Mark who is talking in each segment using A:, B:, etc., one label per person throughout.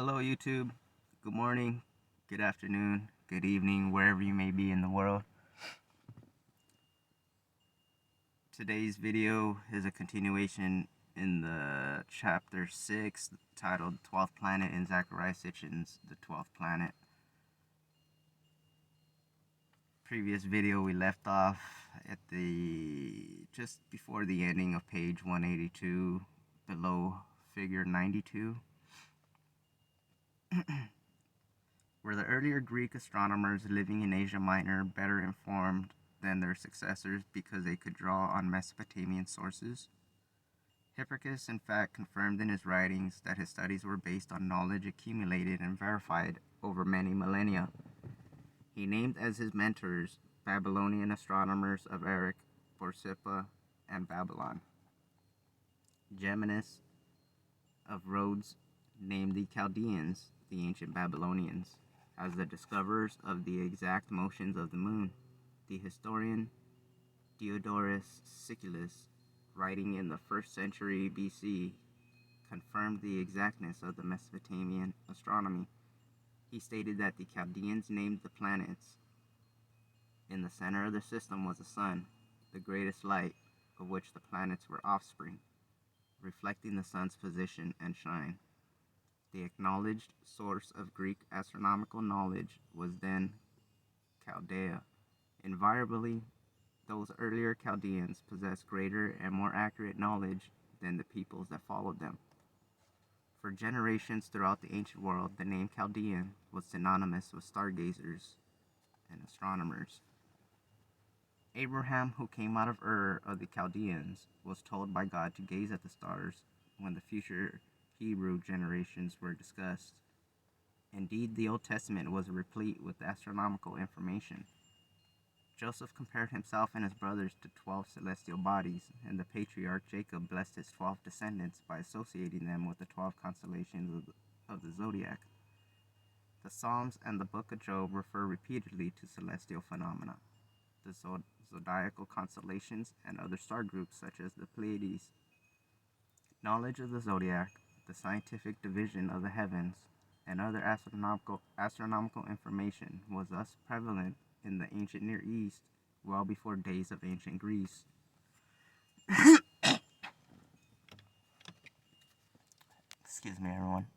A: Hello, YouTube. Good morning, good afternoon, good evening, wherever you may be in the world. Today's video is a continuation in the chapter 6 titled 12th Planet in Zecharia Sitchin's The 12th Planet. Previous video we left off at just before the ending of page 182 below figure 92. Were the earlier Greek astronomers living in Asia Minor better informed than their successors because they could draw on Mesopotamian sources? Hipparchus, in fact, confirmed in his writings that his studies were based on knowledge accumulated and verified over many millennia. He named as his mentors Babylonian astronomers of Erech, Borsippa, and Babylon. Geminus of Rhodes named the Chaldeans, the ancient Babylonians, as the discoverers of the exact motions of the moon. The historian Diodorus Siculus, writing in the 1st century BC, confirmed the exactness of the Mesopotamian astronomy. He stated that the Chaldeans named the planets. In the center of the system was the sun, the greatest light, of which the planets were offspring, reflecting the sun's position and shine. The acknowledged source of Greek astronomical knowledge was then Chaldea. Invariably, those earlier Chaldeans possessed greater and more accurate knowledge than the peoples that followed them. For generations throughout the ancient world, the name Chaldean was synonymous with stargazers and astronomers. Abraham, who came out of Ur of the Chaldeans, was told by God to gaze at the stars when the future Hebrew generations were discussed. Indeed, the Old Testament was replete with astronomical information. Joseph compared himself and his brothers to 12 celestial bodies, and the patriarch Jacob blessed his 12 descendants by associating them with the 12 constellations of the zodiac. The Psalms and the Book of Job refer repeatedly to celestial phenomena, the zodiacal constellations, and other star groups such as the Pleiades. Knowledge of the zodiac, the scientific division of the heavens, and other astronomical information was thus prevalent in the ancient Near East well before days of ancient Greece. Excuse me, everyone.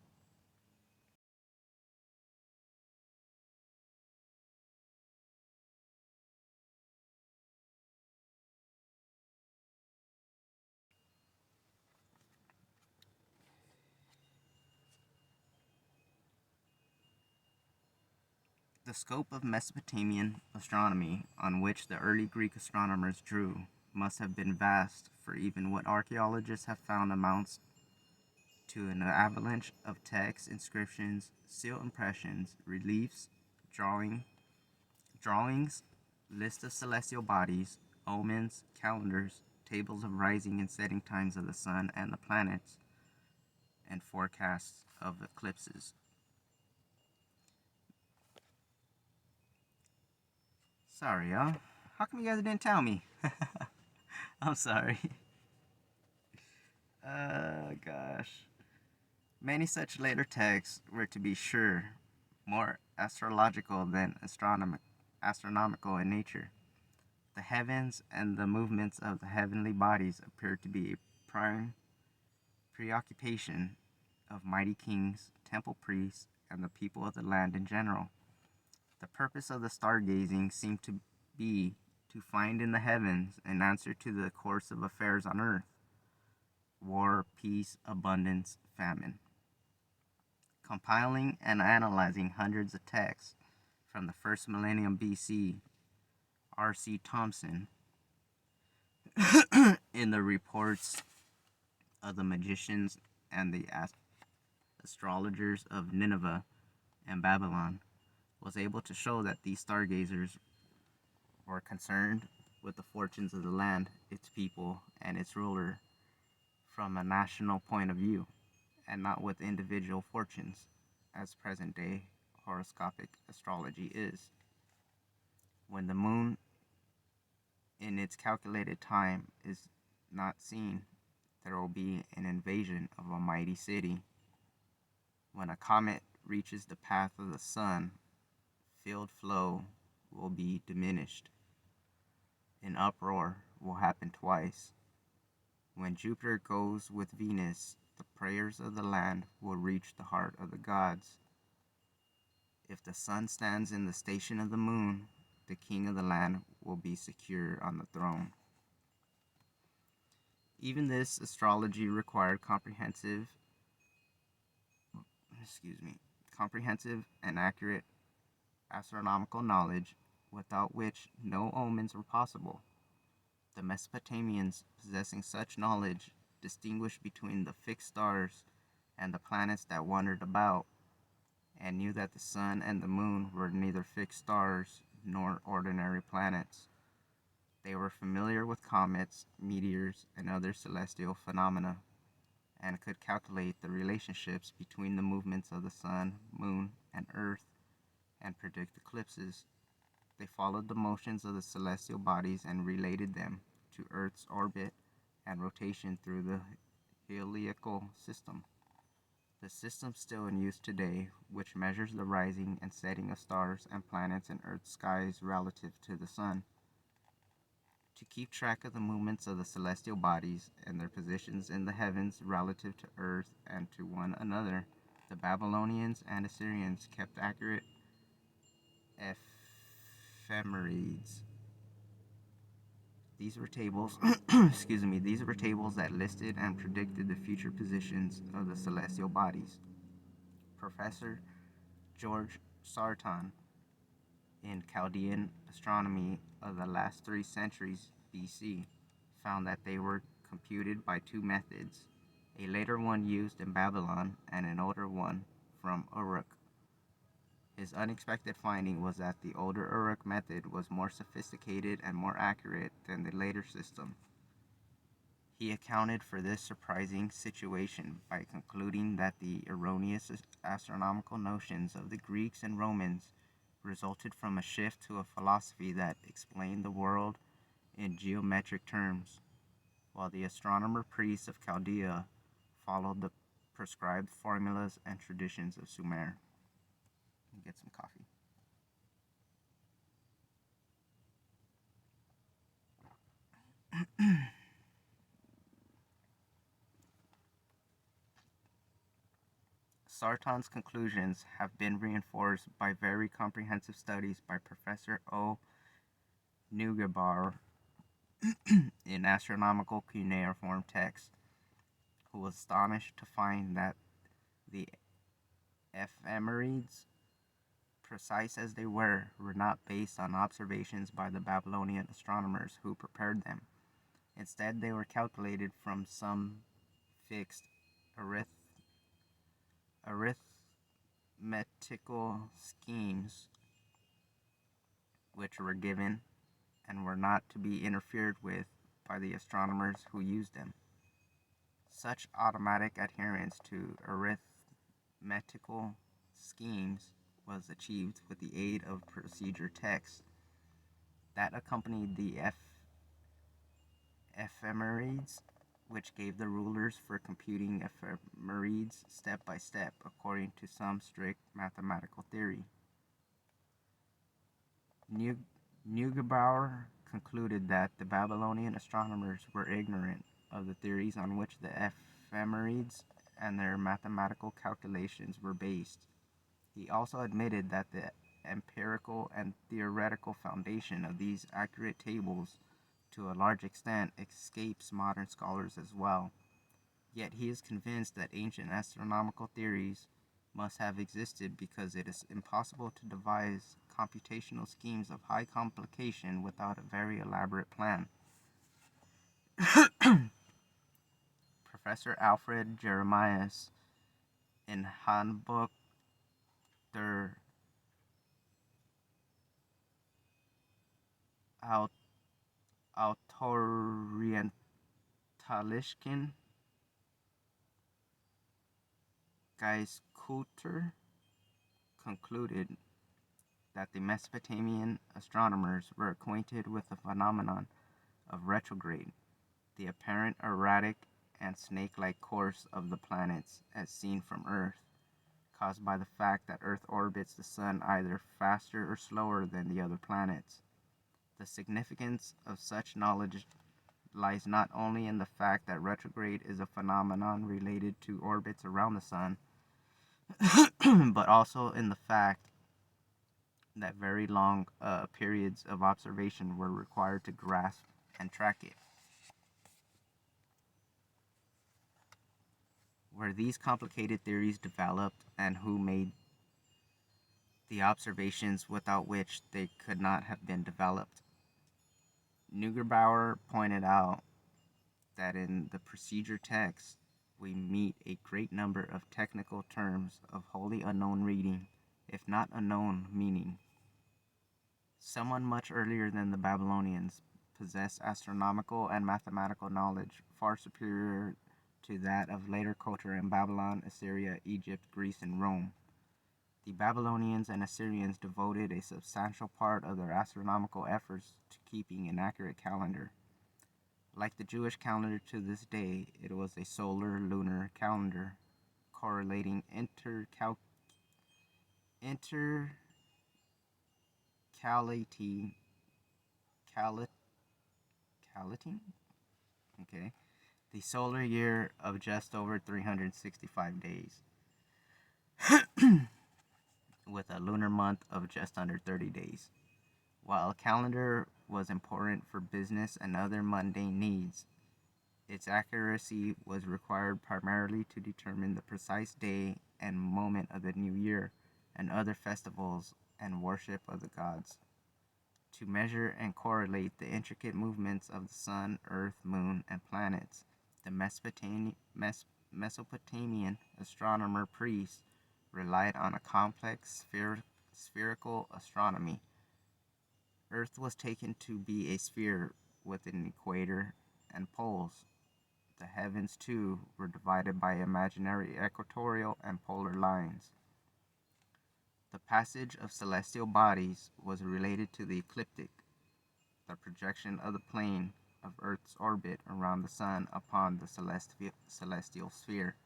A: The scope of Mesopotamian astronomy on which the early Greek astronomers drew must have been vast, for even what archaeologists have found amounts to an avalanche of texts, inscriptions, seal impressions, reliefs, drawings, lists of celestial bodies, omens, calendars, tables of rising and setting times of the sun and the planets, and forecasts of eclipses. Sorry, y'all. How come you guys didn't tell me? I'm sorry. Gosh. Many such later texts were, to be sure, more astrological than astronomical in nature. The heavens and the movements of the heavenly bodies appeared to be a prime preoccupation of mighty kings, temple priests, and the people of the land in general. The purpose of the stargazing seemed to be to find in the heavens an answer to the course of affairs on earth: war, peace, abundance, famine. Compiling and analyzing hundreds of texts from the 1st millennium BC, R.C. Thompson, in the reports of the magicians and the astrologers of Nineveh and Babylon, was able to show that these stargazers were concerned with the fortunes of the land, its people, and its ruler from a national point of view, and not with individual fortunes, as present-day horoscopic astrology is. When the moon in its calculated time is not seen, there will be an invasion of a mighty city. When a comet reaches the path of the sun, field flow will be diminished. An uproar will happen twice. When Jupiter goes with Venus, the prayers of the land will reach the heart of the gods. If the sun stands in the station of the moon, the king of the land will be secure on the throne. Even this astrology required comprehensive and accurate astronomical knowledge, without which no omens were possible. The Mesopotamians, possessing such knowledge, distinguished between the fixed stars and the planets that wandered about, and knew that the sun and the moon were neither fixed stars nor ordinary planets. They were familiar with comets, meteors, and other celestial phenomena, and could calculate the relationships between the movements of the sun, moon, and earth, and predict eclipses. They followed the motions of the celestial bodies and related them to Earth's orbit and rotation through the heliacal system, the system still in use today, which measures the rising and setting of stars and planets in Earth's skies relative to the sun. To keep track of the movements of the celestial bodies and their positions in the heavens relative to Earth and to one another, the Babylonians and Assyrians kept accurate ephemerides. These were tables, these were tables that listed and predicted the future positions of the celestial bodies. Professor George Sarton, in Chaldean astronomy of the last 3 centuries BC, found that they were computed by 2 methods, a later one used in Babylon and an older one from Uruk. His unexpected finding was that the older Uruk method was more sophisticated and more accurate than the later system. He accounted for this surprising situation by concluding that the erroneous astronomical notions of the Greeks and Romans resulted from a shift to a philosophy that explained the world in geometric terms, while the astronomer priests of Chaldea followed the prescribed formulas and traditions of Sumer. Get some coffee. Sarton's conclusions have been reinforced by very comprehensive studies by Professor O. Neugebauer in astronomical cuneiform texts, who was astonished to find that the ephemerides, precise as they were not based on observations by the Babylonian astronomers who prepared them. Instead, they were calculated from some fixed arithmetical schemes which were given and were not to be interfered with by the astronomers who used them. Such automatic adherence to arithmetical schemes was achieved with the aid of procedure texts that accompanied the ephemerides, which gave the rulers for computing ephemerides step by step according to some strict mathematical theory. Neugebauer concluded that the Babylonian astronomers were ignorant of the theories on which the ephemerides and their mathematical calculations were based. He also admitted that the empirical and theoretical foundation of these accurate tables to a large extent escapes modern scholars as well. Yet he is convinced that ancient astronomical theories must have existed because it is impossible to devise computational schemes of high complication without a very elaborate plan. Professor Alfred Jeremias, in Handbuch der Autorientalischen Geistkultur, concluded that the Mesopotamian astronomers were acquainted with the phenomenon of retrograde, the apparent erratic and snake-like course of the planets as seen from Earth. caused by the fact that Earth orbits the Sun either faster or slower than the other planets. The significance of such knowledge lies not only in the fact that retrograde is a phenomenon related to orbits around the Sun, but also in the fact that very long periods of observation were required to grasp and track it. Where these complicated theories developed and who made the observations without which they could not have been developed. Neugebauer pointed out that in the procedure text we meet a great number of technical terms of wholly unknown reading, if not unknown meaning. Someone much earlier than the Babylonians possessed astronomical and mathematical knowledge far superior to that of later culture in Babylon, Assyria, Egypt, Greece, and Rome. The Babylonians and Assyrians devoted a substantial part of their astronomical efforts to keeping an accurate calendar. Like the Jewish calendar to this day, it was a solar-lunar calendar, correlating intercalating the solar year of just over 365 days, with a lunar month of just under 30 days. While a calendar was important for business and other mundane needs, its accuracy was required primarily to determine the precise day and moment of the new year and other festivals and worship of the gods. To measure and correlate the intricate movements of the sun, earth, moon, and planets, the Mesopotamian astronomer priests relied on a complex spherical astronomy. Earth was taken to be a sphere with an equator and poles. The heavens, too, were divided by imaginary equatorial and polar lines. The passage of celestial bodies was related to the ecliptic, the projection of the plane of Earth's orbit around the sun upon the celestial sphere.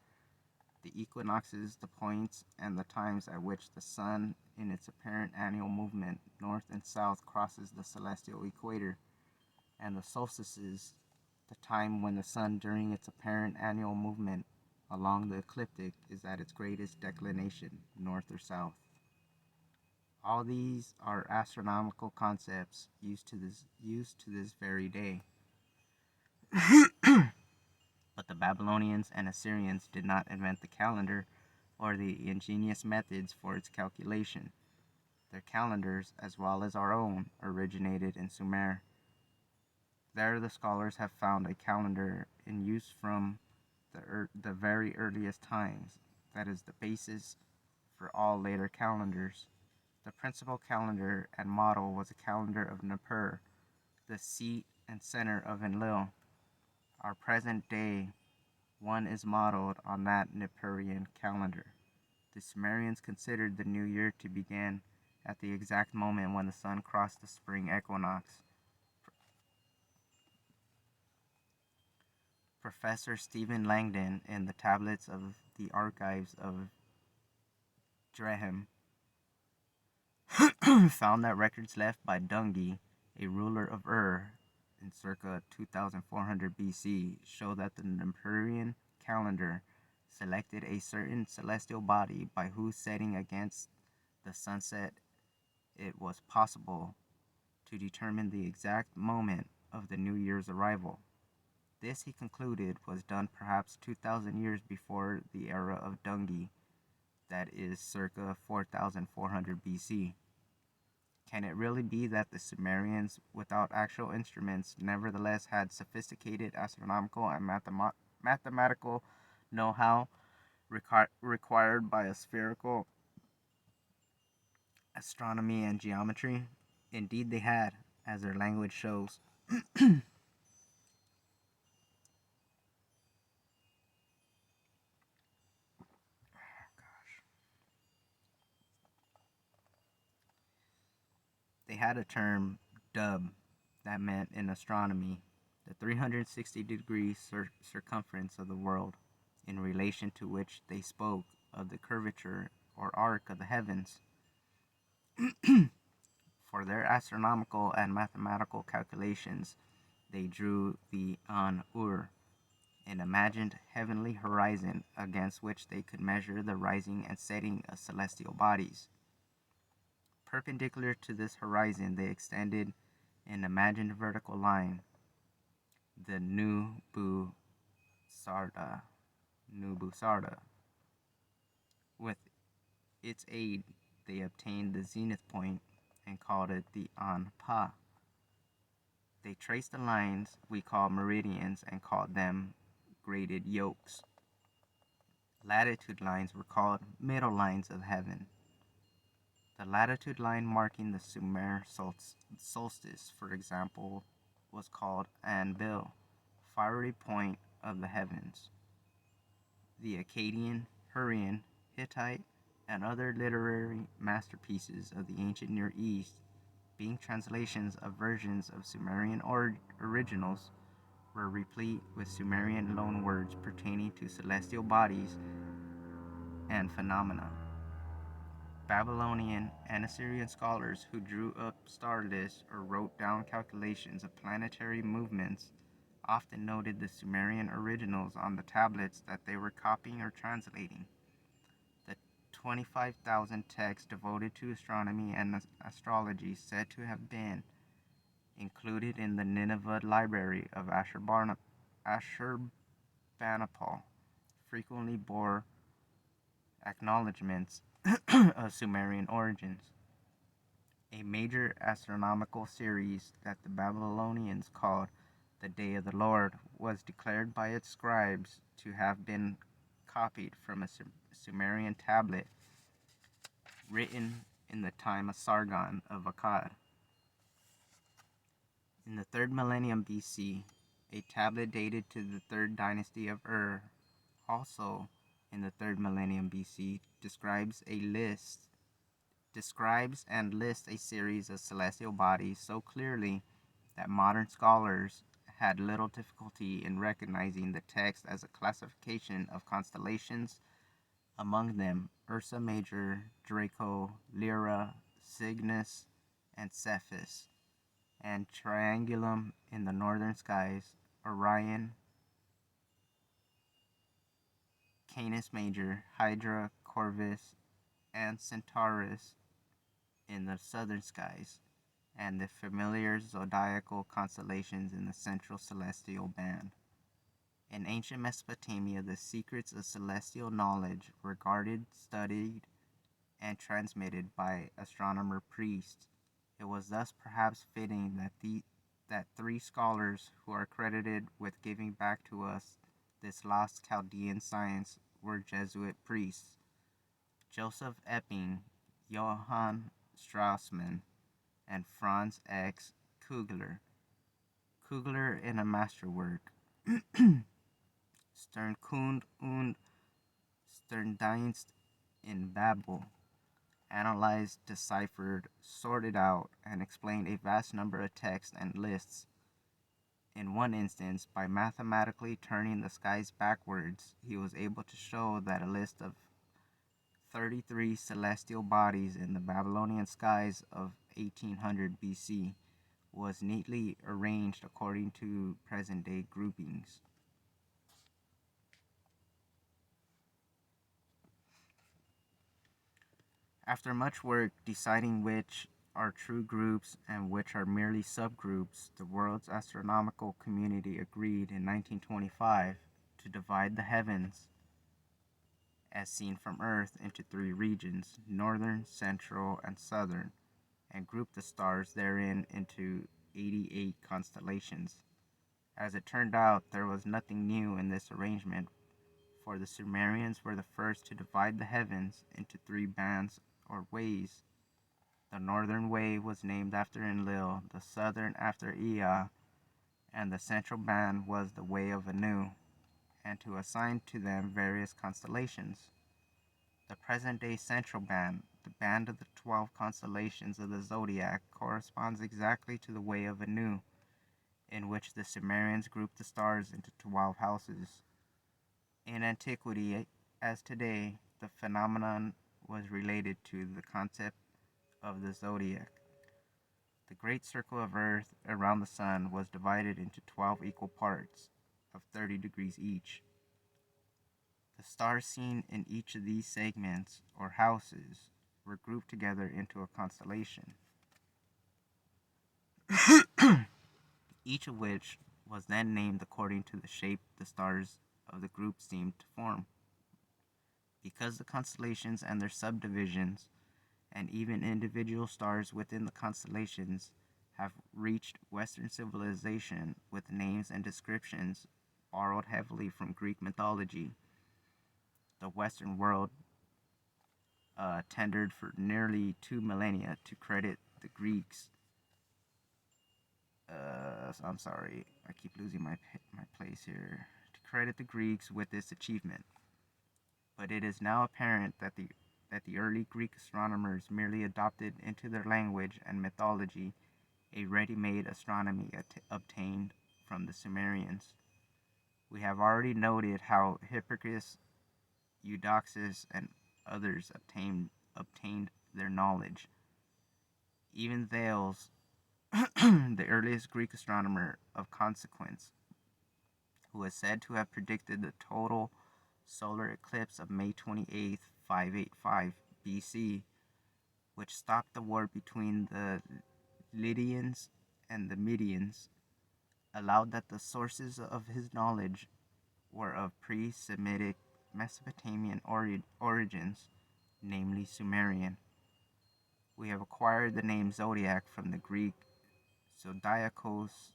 A: The equinoxes, the points, and the times at which the sun, in its apparent annual movement north and south, crosses the celestial equator, and the solstices, the time when the sun, during its apparent annual movement along the ecliptic, is at its greatest declination, north or south. All these are astronomical concepts used to this very day. But the Babylonians and Assyrians did not invent the calendar or the ingenious methods for its calculation. Their calendars, as well as our own, originated in Sumer. There the scholars have found a calendar in use from the very earliest times, that is the basis for all later calendars. The principal calendar and model was a calendar of Nippur, the seat and center of Enlil. Our present day one is modeled on that Nippurian calendar. The Sumerians considered the new year to begin at the exact moment when the sun crossed the spring equinox. Professor Stephen Langdon, in the tablets of the archives of Drehem, found that records left by Dungi, a ruler of Ur, in circa 2400 BC, show that the Nippurian calendar selected a certain celestial body by whose setting against the sunset it was possible to determine the exact moment of the new year's arrival. This, he concluded, was done perhaps 2,000 years before the era of Dungi, that is circa 4400 BC. Can it really be that the Sumerians, without actual instruments, nevertheless had sophisticated astronomical and mathematical know-how required by a spherical astronomy and geometry? Indeed they had, as their language shows. They had a term, dub, that meant in astronomy the 360-degree circumference of the world, in relation to which they spoke of the curvature or arc of the heavens. For their astronomical and mathematical calculations, they drew the An-Ur, an imagined heavenly horizon against which they could measure the rising and setting of celestial bodies. Perpendicular to this horizon, they extended an imagined vertical line, the Nubusarda. With its aid, they obtained the zenith point and called it the Anpa. They traced the lines we call meridians and called them graded yokes. Latitude lines were called middle lines of heaven. The latitude line marking the Sumer solstice, for example, was called Anbil, fiery point of the heavens. The Akkadian, Hurrian, Hittite, and other literary masterpieces of the ancient Near East, being translations of versions of Sumerian originals, were replete with Sumerian loanwords pertaining to celestial bodies and phenomena. Babylonian and Assyrian scholars who drew up star lists or wrote down calculations of planetary movements often noted the Sumerian originals on the tablets that they were copying or translating. The 25,000 texts devoted to astronomy and astrology said to have been included in the Nineveh library of Ashurbanipal frequently bore acknowledgments of Sumerian origins. A major astronomical series that the Babylonians called the Day of the Lord was declared by its scribes to have been copied from a Sumerian tablet written in the time of Sargon of Akkad. In the 3rd millennium BC, a tablet dated to the 3rd dynasty of Ur, also in the 3rd millennium BC, describes and lists a series of celestial bodies so clearly that modern scholars had little difficulty in recognizing the text as a classification of constellations, among them Ursa Major, Draco, Lyra, Cygnus, and Cephus, and Triangulum in the northern skies, Orion, Canis Major, Hydra, Corvus, and Centaurus in the southern skies, and the familiar zodiacal constellations in the central celestial band. In ancient Mesopotamia, the secrets of celestial knowledge were guarded, studied, and transmitted by astronomer priests. It was thus perhaps fitting that 3 scholars who are credited with giving back to us this lost Chaldean science were Jesuit priests, Joseph Epping, Johann Straussmann, and Franz X. Kugler. Kugler in a masterwork, Sternkund und Sterndienst in Babel, analyzed, deciphered, sorted out, and explained a vast number of texts and lists. In one instance, by mathematically turning the skies backwards, he was able to show that a list of 33 celestial bodies in the Babylonian skies of 1800 BC was neatly arranged according to present-day groupings. After much work deciding which are true groups and which are merely subgroups, the world's astronomical community agreed in 1925 to divide the heavens, as seen from Earth, into 3 regions, northern, central, and southern, and group the stars therein into 88 constellations. As it turned out, there was nothing new in this arrangement, for the Sumerians were the first to divide the heavens into 3 bands or ways. The northern way was named after Enlil, the southern after Ea, and the central band was the way of Anu, and to assign to them various constellations. The present-day central band, the band of the 12 constellations of the zodiac, corresponds exactly to the way of Anu, in which the Sumerians grouped the stars into 12 houses. In antiquity, as today, the phenomenon was related to the concept of the zodiac. The great circle of Earth around the sun was divided into 12 equal parts of 30 degrees each. The stars seen in each of these segments or houses were grouped together into a constellation, each of which was then named according to the shape the stars of the group seemed to form. Because the constellations and their subdivisions, and even individual stars within the constellations, have reached Western civilization with names and descriptions borrowed heavily from Greek mythology, the Western world tendered for nearly 2 millennia to credit the Greeks. I'm sorry, I keep losing my place here. To credit the Greeks with this achievement, but it is now apparent that the early Greek astronomers merely adopted into their language and mythology a ready-made astronomy obtained from the Sumerians. We have already noted how Hipparchus, Eudoxus, and others obtained their knowledge. Even Thales, the earliest Greek astronomer of consequence, who is said to have predicted the total solar eclipse of May 28th, 585 BC, which stopped the war between the Lydians and the Medians, allowed that the sources of his knowledge were of pre-Semitic Mesopotamian origins, namely Sumerian. We have acquired the name zodiac from the Greek zodiakos,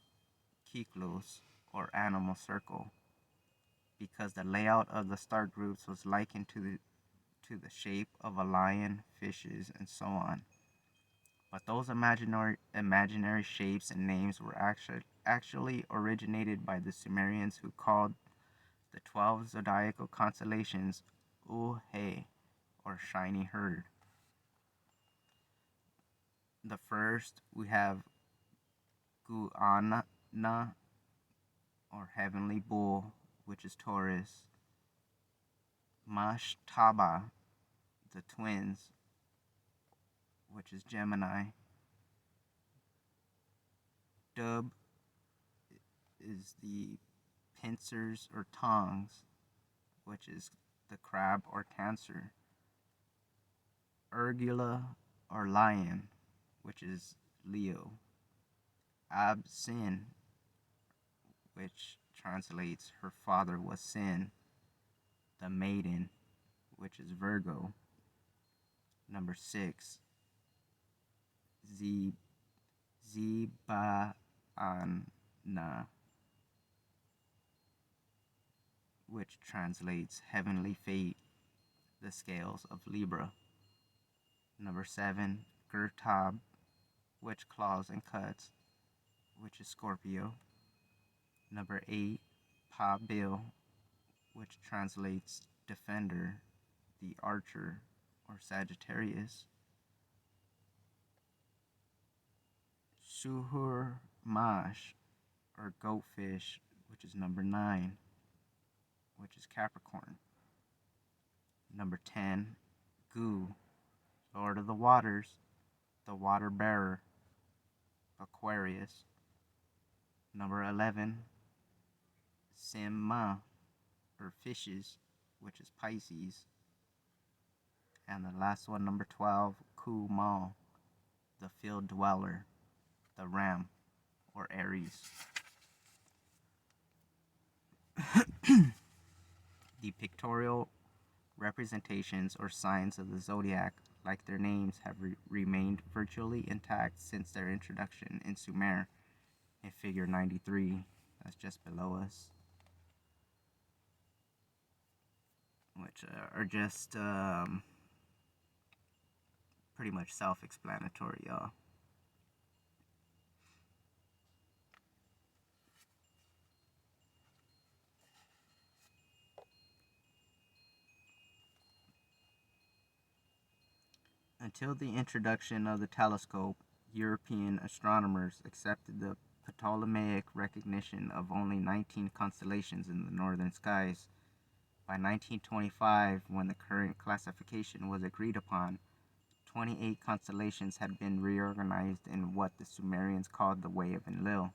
A: kyklos, or animal circle, because the layout of the star groups was likened to the shape of a lion, fishes, and so on. But those imaginary shapes and names were actually originated by the Sumerians, who called the 12 zodiacal constellations Uhe, or shiny herd. The first, we have Guanna, or heavenly bull, which is Taurus. Mashtaba, the twins, which is Gemini. Dub is the pincers or tongs, which is the crab or Cancer. Urgula, or lion, which is Leo. Ab-Sin, which translates her father was Sin. The maiden, which is Virgo. Number 6, Zibana, which translates heavenly fate, the scales of Libra. Number 7, Gertab, which claws and cuts, which is Scorpio. Number 8, Pabil, which translates defender, the archer, or Sagittarius. Suhur Mash, or goatfish, which is number 9, which is Capricorn. Number 10, Gu, Lord of the Waters, the water bearer, Aquarius. Number 11, Simma, or fishes, which is Pisces. And the last one, number 12, Kumal, the field dweller, the ram, or Aries. The pictorial representations or signs of the zodiac, like their names, have remained virtually intact since their introduction in Sumer in figure 93, that's just below us, which are just pretty much self-explanatory, y'all. Until the introduction of the telescope, European astronomers accepted the Ptolemaic recognition of only 19 constellations in the northern skies, By 1925, when the current classification was agreed upon, 28 constellations had been reorganized in what the Sumerians called the Way of Enlil.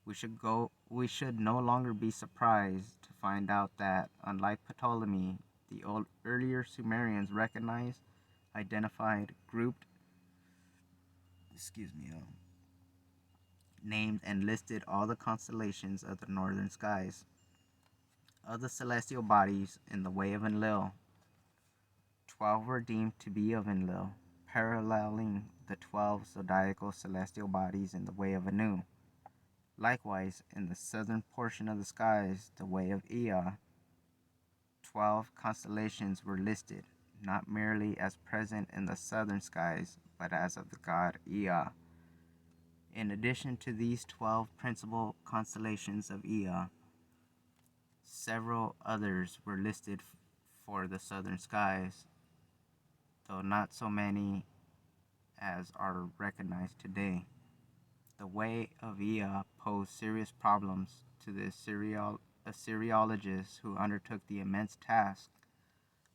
A: We should no longer be surprised to find out that, unlike Ptolemy, the earlier Sumerians recognized, identified, grouped, named, and listed all the constellations of the northern skies. Of the celestial bodies in the Way of Enlil, 12 were deemed to be of Enlil, paralleling the 12 zodiacal celestial bodies in the Way of Anu. Likewise, in the southern portion of the skies, the Way of Ea, 12 constellations were listed, not merely as present in the southern skies, but as of the god Ea. In addition to these 12 principal constellations of Ea, several others were listed for the southern skies, though not so many as are recognized today. The Way of Ea posed serious problems to the Assyriologists who undertook the immense task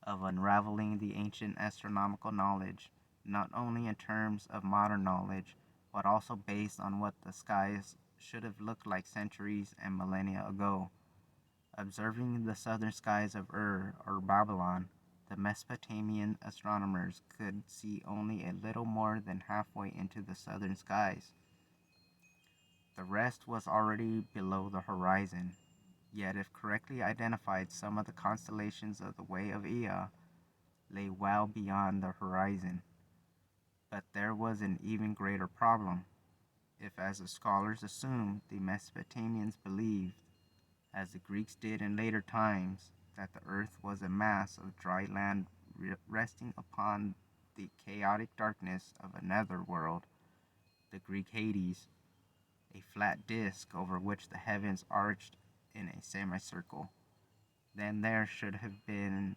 A: of unraveling the ancient astronomical knowledge, not only in terms of modern knowledge, but also based on what the skies should have looked like centuries and millennia ago. Observing the southern skies of Ur or Babylon, the Mesopotamian astronomers could see only a little more than halfway into the southern skies. The rest was already below the horizon, yet if correctly identified, some of the constellations of the Way of Ea lay well beyond the horizon. But there was an even greater problem. If, as the scholars assumed, the Mesopotamians believed, as the Greeks did in later times, that the earth was a mass of dry land resting upon the chaotic darkness of a netherworld, the Greek Hades, a flat disk over which the heavens arched in a semicircle, then there should have been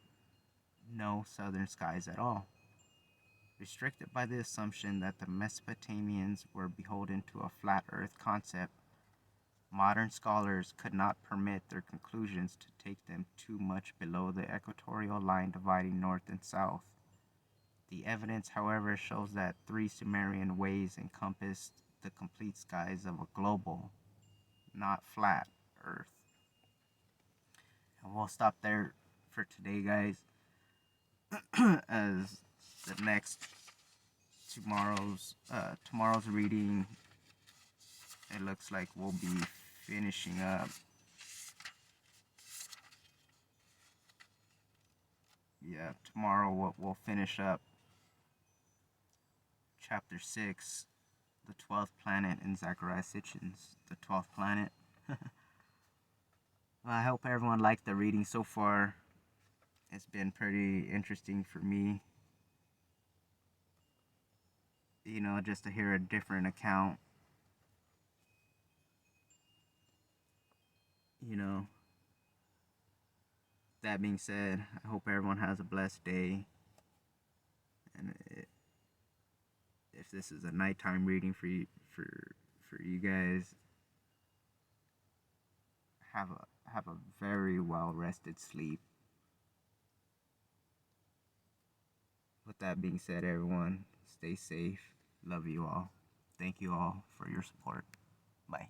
A: no southern skies at all. Restricted by the assumption that the Mesopotamians were beholden to a flat earth concept, modern scholars could not permit their conclusions to take them too much below the equatorial line dividing north and south. The evidence, however, shows that 3 Sumerian ways encompassed the complete skies of a global, not flat, earth. And we'll stop there for today, guys, as the next tomorrow's reading, it looks like we'll be finishing up tomorrow we'll finish up chapter 6, the 12th planet in Zecharia Sitchin's the 12th planet. Well, I hope everyone liked the reading so far. It's been pretty interesting for me, just to hear a different account. That being said, I hope everyone has a blessed day. And if this is a nighttime reading for you, for you guys, have a very well rested sleep. With that being said, everyone, stay safe. Love you all. Thank you all for your support. Bye.